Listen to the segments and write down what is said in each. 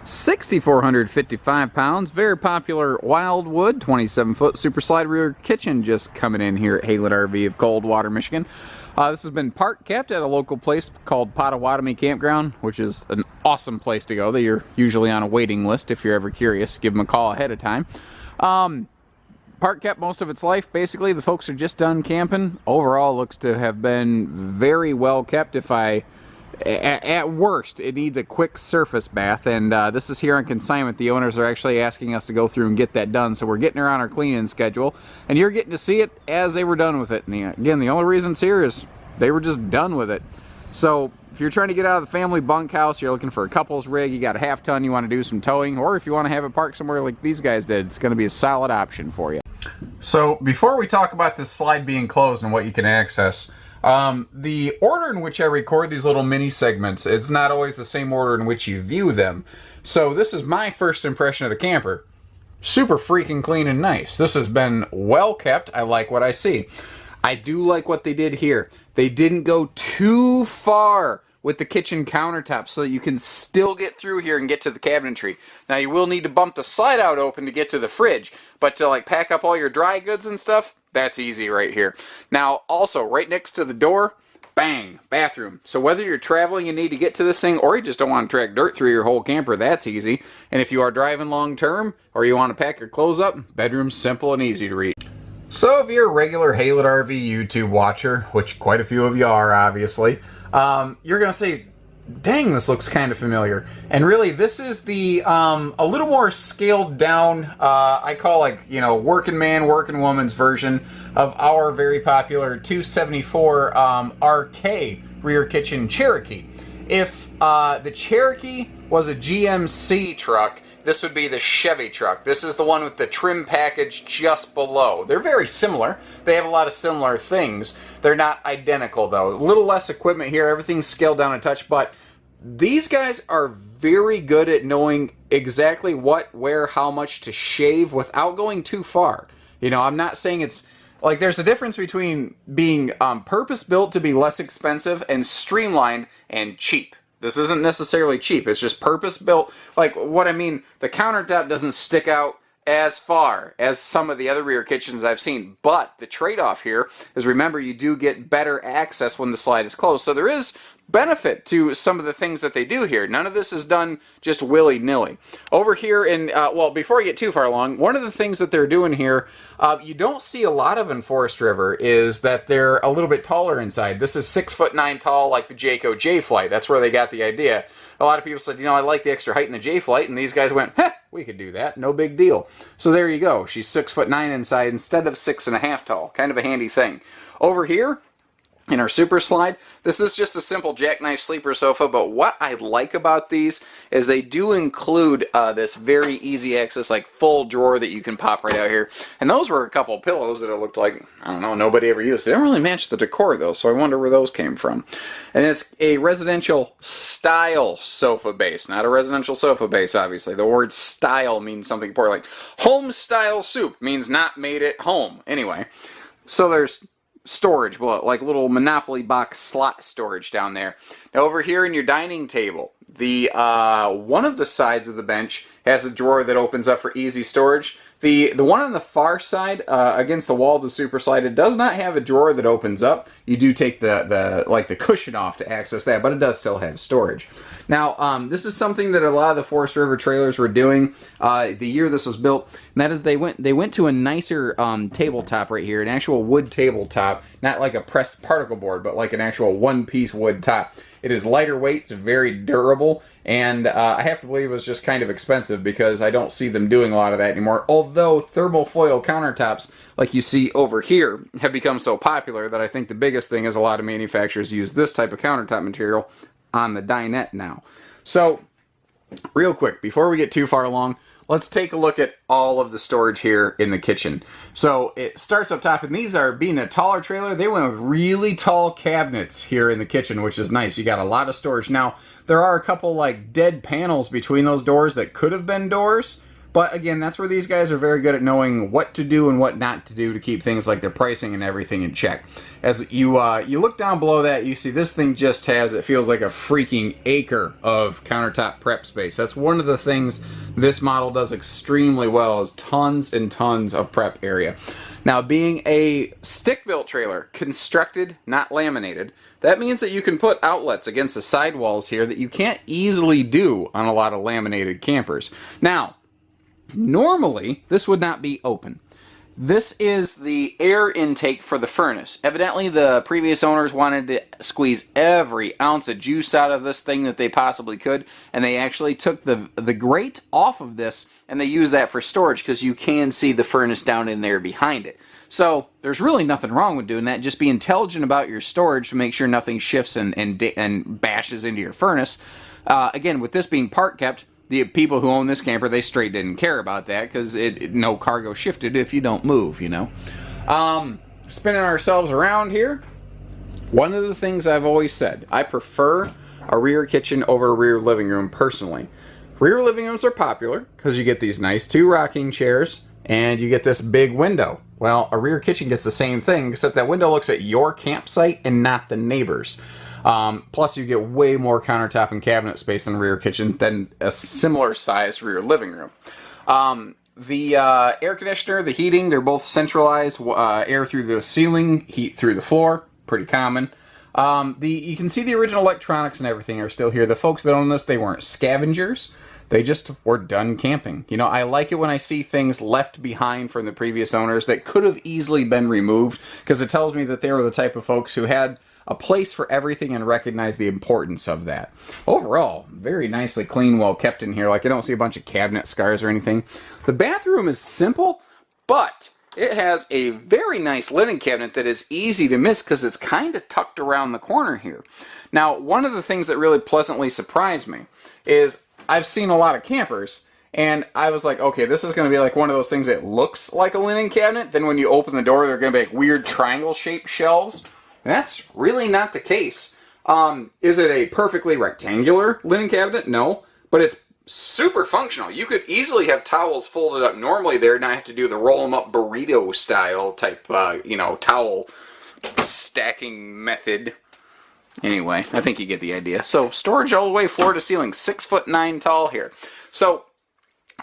6,455 pounds, very popular Wildwood 27-foot super slide rear kitchen just coming in here at Haylett RV of Coldwater, Michigan. This has been park kept at a local place called Potawatomi Campground, which is an awesome place to go. They're usually on a waiting list if you're ever curious. Give them a call ahead of time. Park kept most of its life. Basically, the folks are just done camping. Overall, looks to have been very well kept. At worst, it needs a quick surface bath, and this is here on consignment. The owners are actually asking us to go through and get that done, so we're getting her on our cleaning schedule, and you're getting to see it as they were done with it. And again, the only reason it's here is they were just done with it. So if you're trying to get out of the family bunkhouse, you're looking for a couple's rig, you got a half ton, you want to do some towing, or if you want to have it parked somewhere like these guys did, it's going to be a solid option for you. So before we talk about this slide being closed and what you can access, the order in which I record these little mini segments, it's not always the same order in which you view them. So this is my first impression of the camper. Super freaking clean and nice. This has been well kept. I like what I see. I do like what they did here. They didn't go too far with the kitchen countertop so that you can still get through here and get to the cabinetry. Now you will need to bump the slide out open to get to the fridge, but to like pack up all your dry goods and stuff, that's easy right here. Now, also, right next to the door, bang, bathroom. So whether you're traveling and need to get to this thing, or you just don't want to track dirt through your whole camper, that's easy. And if you are driving long term, or you want to pack your clothes up, bedroom's simple and easy to reach. So if you're a regular Haylett RV YouTube watcher, which quite a few of you are, obviously, you're going to say, dang, this looks kind of familiar. And really, this is the a little more scaled down, I call, like, you know, working man, working woman's version of our very popular 274 RK rear kitchen Cherokee. If the Cherokee was a GMC truck, this would be the Chevy truck. This is the one with the trim package just below. They're very similar. They have a lot of similar things. They're not identical, though. A little less equipment here. Everything's scaled down a touch, but these guys are very good at knowing exactly what, where, how much to shave without going too far. You know, I'm not saying it's like there's a difference between being purpose-built to be less expensive and streamlined and cheap. This isn't necessarily cheap. It's just purpose-built. Like, what I mean, the countertop doesn't stick out as far as some of the other rear kitchens I've seen. But the trade-off here is, remember, you do get better access when the slide is closed. So there is benefit to some of the things that they do here. None of this is done just willy-nilly. Over here in, well, before I get too far along, one of the things that they're doing here, you don't see a lot of in Forest River, is that they're a little bit taller inside. This is 6'9" tall, like the Jayco J-Flight. That's where they got the idea. A lot of people said, you know, I like the extra height in the J-Flight, and these guys went, heh, we could do that, no big deal. So there you go. She's 6'9" inside instead of 6.5 tall. Kind of a handy thing. Over here, in our super slide, this is just a simple Jackknife sleeper sofa, but what I like about these is they do include this very easy access, like full drawer that you can pop right out here. And those were a couple of pillows that it looked like, I don't know, nobody ever used. They don't really match the decor though, so I wonder where those came from. And it's a residential style sofa base, not a residential sofa base, obviously. The word style means something important, like home style soup means not made at home. Anyway, so there's storage, well, like little Monopoly box slot storage down there. Now over here in your dining table, the one of the sides of the bench has a drawer that opens up for easy storage. The one on the far side, against the wall of the super slide, it does not have a drawer that opens up. You do take the cushion off to access that, but it does still have storage. Now, this is something that a lot of the Forest River trailers were doing the year this was built, and that is they went to a nicer tabletop right here, an actual wood tabletop, not like a pressed particle board, but like an actual one-piece wood top. It is lighter weight, it's very durable, and I have to believe it was just kind of expensive because I don't see them doing a lot of that anymore. Although thermal foil countertops, like you see over here, have become so popular that I think the biggest thing is a lot of manufacturers use this type of countertop material on the dinette now. So, real quick, before we get too far along, let's take a look at all of the storage here in the kitchen. So it starts up top, and these are, being a taller trailer, they went with really tall cabinets here in the kitchen, which is nice. You got a lot of storage. Now, there are a couple like dead panels between those doors that could have been doors, But again, that's where these guys are very good at knowing what to do and what not to do to keep things like their pricing and everything in check. As you look down below that, you see this thing just has, it feels like a freaking acre of countertop prep space. That's one of the things this model does extremely well, is tons and tons of prep area. Now, being a stick-built trailer, constructed, not laminated, that means that you can put outlets against the sidewalls here that you can't easily do on a lot of laminated campers. Now, normally, this would not be open. This is the air intake for the furnace. Evidently, the previous owners wanted to squeeze every ounce of juice out of this thing that they possibly could, and they actually took the grate off of this, and they used that for storage, because you can see the furnace down in there behind it. So, there's really nothing wrong with doing that. Just be intelligent about your storage to make sure nothing shifts and bashes into your furnace. Again, with this being part kept, the people who own this camper, they straight didn't care about that, because no cargo shifted if you don't move, you know. Spinning ourselves around here, one of the things I've always said, I prefer a rear kitchen over a rear living room personally. Rear living rooms are popular because you get these nice 2 rocking chairs and you get this big window. Well, a rear kitchen gets the same thing, except that window looks at your campsite and not the neighbor's. Plus, you get way more countertop and cabinet space in the rear kitchen than a similar sized rear living room. The air conditioner, the heating, they're both centralized. Air through the ceiling, heat through the floor. Pretty common. You can see the original electronics and everything are still here. The folks that own this, they weren't scavengers. They just were done camping. You know, I like it when I see things left behind from the previous owners that could have easily been removed, because it tells me that they were the type of folks who had a place for everything and recognize the importance of that. Overall, very nicely clean, well kept in here. Like, I don't see a bunch of cabinet scars or anything. The bathroom is simple, but it has a very nice linen cabinet that is easy to miss because it's kind of tucked around the corner here. Now, one of the things that really pleasantly surprised me is I've seen a lot of campers, and I was like, okay, this is going to be like one of those things that looks like a linen cabinet. Then when you open the door, they're going to be like weird triangle-shaped shelves. And that's really not the case. Is it a perfectly rectangular linen cabinet? No, but it's super functional. You could easily have towels folded up normally there, not have to do the roll them up burrito style type, towel stacking method. Anyway, I think you get the idea. So, storage all the way floor to ceiling, 6'9" tall here. So,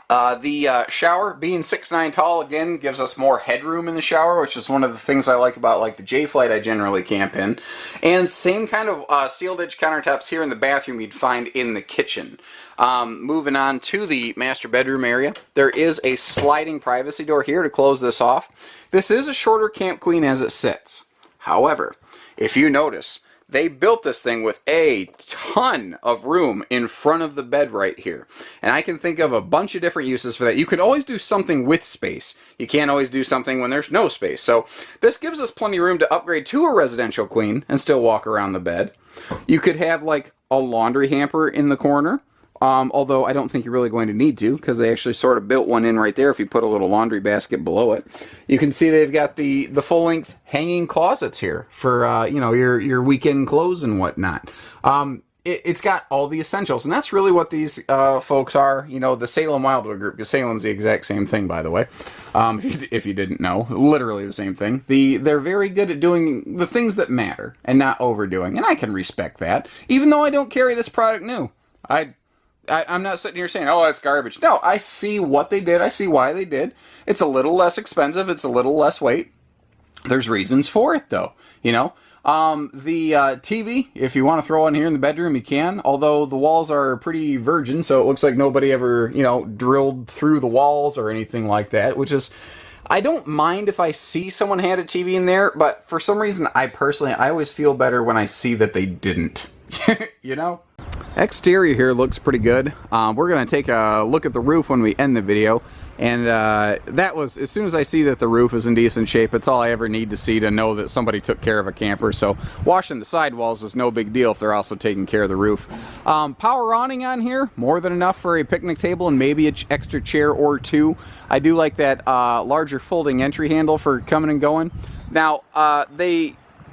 the shower being 6'9" tall, again, gives us more headroom in the shower, which is one of the things I like about like the J-Flight I generally camp in. And same kind of sealed edge countertops here in the bathroom you'd find in the kitchen. Moving on to the master bedroom area, there is a sliding privacy door here to close this off. This is a shorter Camp Queen as it sits. However, if you notice, they built this thing with a ton of room in front of the bed right here. And I can think of a bunch of different uses for that. You could always do something with space. You can't always do something when there's no space. So this gives us plenty of room to upgrade to a residential queen and still walk around the bed. You could have like a laundry hamper in the corner. Although I don't think you're really going to need to, because they actually sort of built one in right there if you put a little laundry basket below it. You can see they've got the full-length hanging closets here for, your weekend clothes and whatnot. It's got all the essentials, and that's really what these folks are. You know, the Salem Wildwood group, because Salem's the exact same thing, by the way, if you didn't know. Literally the same thing. They're very good at doing the things that matter and not overdoing, and I can respect that, even though I don't carry this product new. I'm not sitting here saying, oh, that's garbage. No, I see what they did. I see why they did. It's a little less expensive. It's a little less weight. There's reasons for it, though. You know, the TV, if you want to throw one here in the bedroom, you can. Although the walls are pretty virgin, so it looks like nobody ever, drilled through the walls or anything like that, which is... I don't mind if I see someone had a TV in there, but for some reason, I always feel better when I see that they didn't. You know? Exterior here looks pretty good. We're going to take a look at the roof when we end the video. And that was, as soon as I see that the roof is in decent shape, it's all I ever need to see to know that somebody took care of a camper. So washing the sidewalls is no big deal if they're also taking care of the roof. Power awning on here, more than enough for a picnic table and maybe an extra chair or two. I do like that larger folding entry handle for coming and going. Now,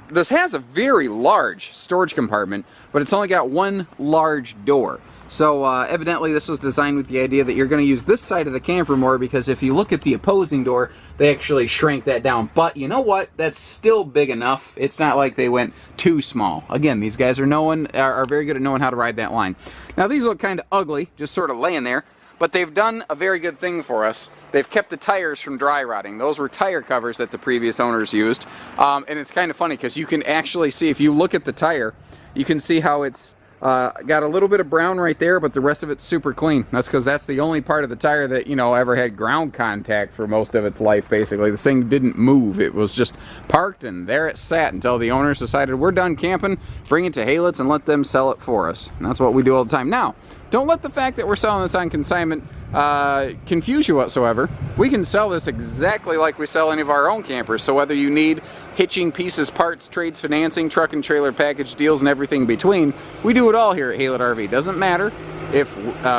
this has a very large storage compartment, but it's only got one large door. So evidently this was designed with the idea that you're going to use this side of the camper more, because if you look at the opposing door, they actually shrank that down. But you know what? That's still big enough. It's not like they went too small. Again, these guys are very good at knowing how to ride that line. Now these look kind of ugly, just sort of laying there, but they've done a very good thing for us. They've kept the tires from dry rotting. Those were tire covers that the previous owners used. And it's kind of funny because you can actually see, if you look at the tire, you can see how it's got a little bit of brown right there, but the rest of it's super clean. That's because that's the only part of the tire that, you know, ever had ground contact for most of its life, basically. This thing didn't move. It was just parked, and there it sat until the owners decided, we're done camping, bring it to Haylets and let them sell it for us. And that's what we do all the time. Now, don't let the fact that we're selling this on consignment confuse you whatsoever. We can sell this exactly like we sell any of our own campers. So whether you need hitching, pieces, parts, trades, financing, truck and trailer package deals, and everything in between, we do it all here at Haylet RV. Doesn't matter if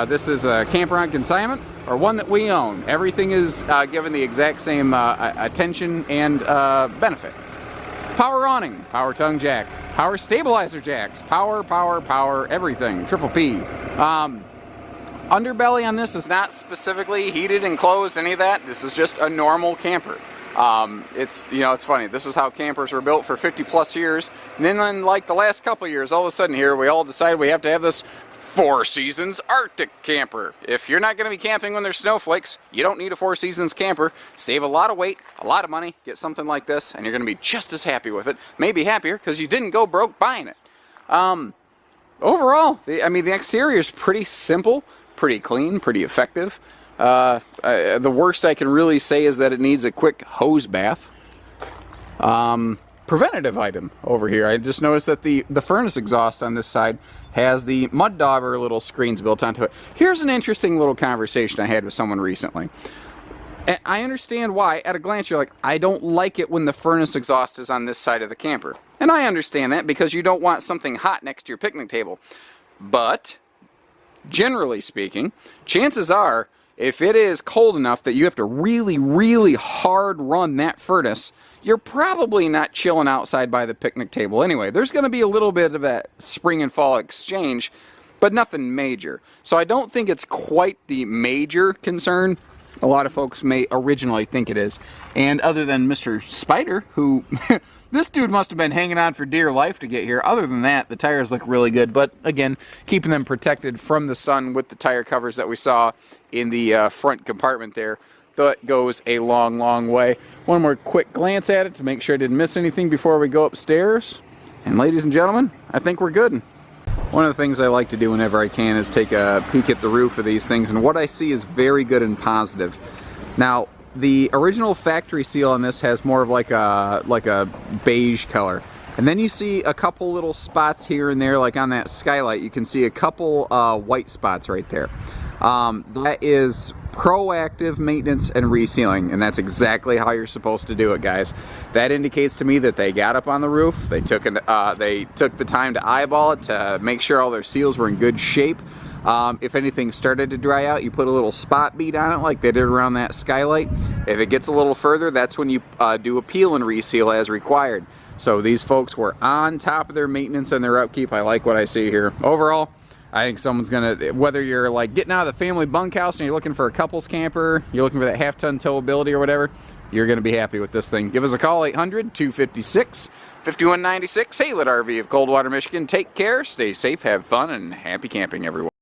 this is a camper on consignment or one that we own. Everything is given the exact same attention and benefit. Power awning, power tongue jack, power stabilizer jacks, power, everything, triple P. Underbelly on this is not specifically heated and closed, any of that. This is just a normal camper. It's funny. This is how campers were built for 50 plus years. And then in like the last couple of years, all of a sudden here, we all decided we have to have this 4 seasons Arctic camper. If you're not going to be camping when there's snowflakes, you don't need a 4 seasons camper. Save a lot of weight, a lot of money, get something like this, and you're going to be just as happy with it. Maybe happier because you didn't go broke buying it. Overall, the exterior is pretty simple, pretty clean, pretty effective. The worst I can really say is that it needs a quick hose bath. Preventative item over here. I just noticed that the furnace exhaust on this side has the mud dauber little screens built onto it. Here's an interesting little conversation I had with someone recently. I understand why. At a glance, you're like, I don't like it when the furnace exhaust is on this side of the camper. And I understand that because you don't want something hot next to your picnic table. But generally speaking, chances are, if it is cold enough that you have to really, really hard run that furnace, you're probably not chilling outside by the picnic table anyway. There's going to be a little bit of a spring and fall exchange, but nothing major. So I don't think it's quite the major concern a lot of folks may originally think it is. And other than Mr. Spider, who... This dude must have been hanging on for dear life to get here. Other than that, the tires look really good. But again, keeping them protected from the sun with the tire covers that we saw in the front compartment there, that goes a long, long way. One more quick glance at it to make sure I didn't miss anything before we go upstairs. And ladies and gentlemen, I think we're good. One of the things I like to do whenever I can is take a peek at the roof of these things. And what I see is very good and positive. Now, the original factory seal on this has more of like a beige color. And then you see a couple little spots here and there, like on that skylight, you can see a couple white spots right there. That is proactive maintenance and resealing, and that's exactly how you're supposed to do it, guys. That indicates to me that they got up on the roof, they took the time to eyeball it to make sure all their seals were in good shape. If anything started to dry out, you put a little spot bead on it like they did around that skylight. If it gets a little further, that's when you do a peel and reseal as required. So these folks were on top of their maintenance and their upkeep. I like what I see here. Overall, I think someone's gonna, whether you're like getting out of the family bunkhouse and you're looking for a couples camper, you're looking for that half-ton towability or whatever, you're gonna be happy with this thing. Give us a call, 800-256-5196, Haylet RV of Coldwater, Michigan. Take care, stay safe, have fun, and happy camping, everyone.